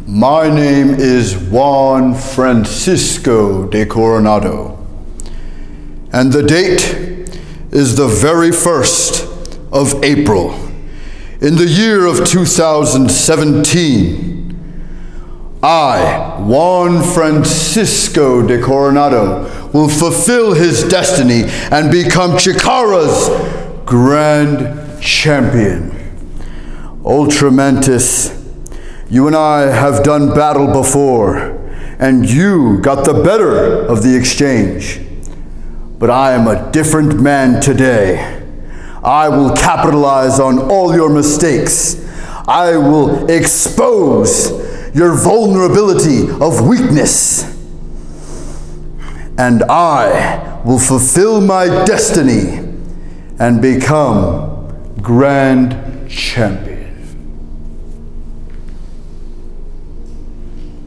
My name is Juan Francisco de Coronado, and the date is the very 1st of April in the year of 2017. I, Juan Francisco de Coronado, will fulfill his destiny and become Chikara's Grand Champion. UltraMantis, you and I have done battle before, and you got the better of the exchange. But I am a different man today. I will capitalize on all your mistakes. I will expose your vulnerability of weakness. And I will fulfill my destiny and become Grand Champion.